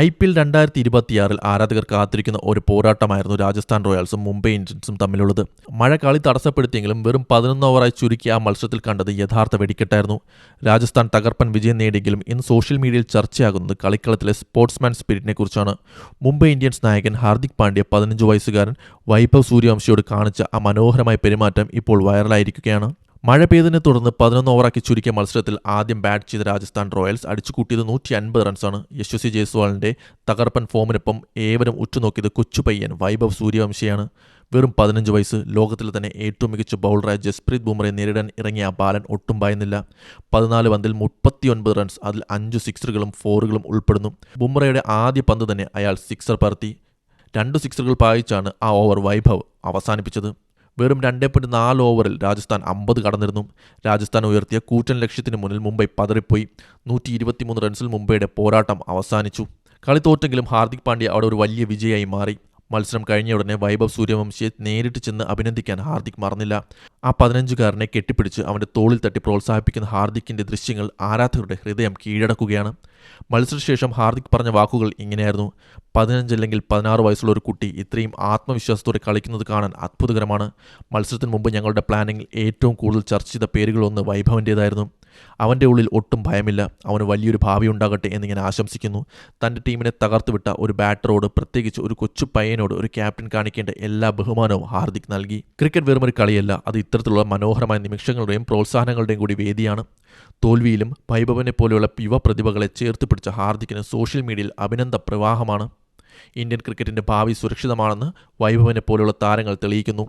IPL 2026 ആരാധകർ കാത്തിരിക്കുന്ന ഒരു പോരാട്ടമായിരുന്നു രാജസ്ഥാൻ റോയൽസും മുംബൈ ഇന്ത്യൻസും തമ്മിലുള്ളത്. മഴ കളി തടസ്സപ്പെടുത്തിയെങ്കിലും വെറും 11 ഓവറായി ചുരുക്കിയ ആ മത്സരത്തിൽ കണ്ടത് യഥാർത്ഥ വെടിക്കെട്ടായിരുന്നു. രാജസ്ഥാൻ തകർപ്പൻ വിജയം നേടിയെങ്കിലും ഇന്ന് സോഷ്യൽ മീഡിയയിൽ ചർച്ചയാകുന്നത് കളിക്കളത്തിലെ സ്പോർട്സ്മാൻ സ്പിരിറ്റിനെക്കുറിച്ചാണ്. മുംബൈ ഇന്ത്യൻസ് നായകൻ ഹാർദിക് പാണ്ഡ്യ 15 വയസ്സുകാരൻ വൈഭവ് സൂര്യവംശിയോട് കാണിച്ച ആ മനോഹരമായ പെരുമാറ്റം ഇപ്പോൾ വൈറലായിരിക്കുകയാണ്. മഴ പെയ്തതിനെ തുടർന്ന് 11 ഓവറാക്കി ചുരുക്കിയ മത്സരത്തിൽ ആദ്യം ബാറ്റ് ചെയ്ത രാജസ്ഥാൻ റോയൽസ് അടിച്ചുകൂട്ടിയത് 150 റൺസാണ്. യശസ്വി ജയ്സ്വാളിന്റെ തകർപ്പൻ ഫോമിനൊപ്പം ഏവരും ഉറ്റുനോക്കിയത് കൊച്ചുപയ്യൻ വൈഭവ് സൂര്യവംശിയാണ്. വെറും 15 വയസ്സ്, ലോകത്തിലെ തന്നെ ഏറ്റവും മികച്ച ബൗളറായ ജസ്പ്രീത് ബുംറയെ നേരിടാൻ ഇറങ്ങിയ ആ ബാലൻ ഒട്ടും ഭയന്നില്ല. 14 പന്തിൽ 39 റൺസ്, അതിൽ 5 സിക്സറുകളും 4കളും ഉൾപ്പെടുന്നു. ബുംറയുടെ ആദ്യ പന്ത് തന്നെ അയാൾ സിക്സർ പറത്തി. 2 സിക്സറുകൾ പായിച്ചാണ് ആ ഓവർ വൈഭവ് അവസാനിപ്പിച്ചത്. വെറും 2.4 ഓവറിൽ രാജസ്ഥാൻ 50 കടന്നിരുന്നു. രാജസ്ഥാൻ ഉയർത്തിയ കൂറ്റൻ ലക്ഷ്യത്തിന് മുന്നിൽ മുംബൈ പതറിപ്പോയി. 123 റൺസിൽ മുംബൈയുടെ പോരാട്ടം അവസാനിച്ചു. കളി തോറ്റെങ്കിലും ഹാർദിക് പാണ്ഡ്യ അവിടെ ഒരു വലിയ വിജയമായി മാറി. മത്സരം കഴിഞ്ഞ ഉടനെ വൈഭവ് സൂര്യവംശിയെ നേരിട്ട് ചെന്ന് അഭിനന്ദിക്കാൻ ഹാർദിക് മറന്നില്ല. ആ 15കാരനെ കെട്ടിപ്പിടിച്ച് അവൻ്റെ തോളിൽ തട്ടി പ്രോത്സാഹിപ്പിക്കുന്ന ഹാർദിക്കിൻ്റെ ദൃശ്യങ്ങൾ ആരാധകരുടെ ഹൃദയം കീഴടക്കുകയാണ്. മത്സരശേഷം ഹാർദിക് പറഞ്ഞ വാക്കുകൾ ഇങ്ങനെയായിരുന്നു: 15 അല്ലെങ്കിൽ 16 വയസ്സുള്ള ഒരു കുട്ടി ഇത്രയും ആത്മവിശ്വാസത്തോടെ കളിക്കുന്നത് കാണാൻ അത്ഭുതകരമാണ്. മത്സരത്തിന് മുമ്പ് ഞങ്ങളുടെ പ്ലാനിങ്ങിൽ ഏറ്റവും കൂടുതൽ ചർച്ച ചെയ്ത പേരുകളൊന്ന് വൈഭവൻ്റേതായിരുന്നു. അവൻ്റെ ഉള്ളിൽ ഒട്ടും ഭയമില്ല. അവന് വലിയൊരു ഭാവി ഉണ്ടാകട്ടെ എന്ന് ഞാൻ ആശംസിക്കുന്നു. തൻ്റെ ടീമിനെ തകർത്തുവിട്ട ഒരു ബാറ്ററോട്, പ്രത്യേകിച്ച് ഒരു കൊച്ചു പയ്യനോട് ഒരു ക്യാപ്റ്റൻ കാണിക്കേണ്ട എല്ലാ ബഹുമാനവും ഹാർദിക് നൽകി. ക്രിക്കറ്റ് വെറുമൊരു കളിയല്ല, അത് ഇത്തരത്തിലുള്ള മനോഹരമായ നിമിഷങ്ങളുടെയും പ്രോത്സാഹനങ്ങളുടെയും കൂടി വേദിയാണ്. തോൽവിയിലും വൈഭവനെ പോലെയുള്ള യുവ പ്രതിഭകളെ ചേർത്ത് പിടിച്ച ഹാർദിക്കിന് സോഷ്യൽ മീഡിയയിൽ അഭിനന്ദ പ്രവാഹമാണ്. ഇന്ത്യൻ ക്രിക്കറ്റിൻ്റെ ഭാവി സുരക്ഷിതമാണെന്ന് വൈഭവനെ പോലെയുള്ള താരങ്ങൾ തെളിയിക്കുന്നു.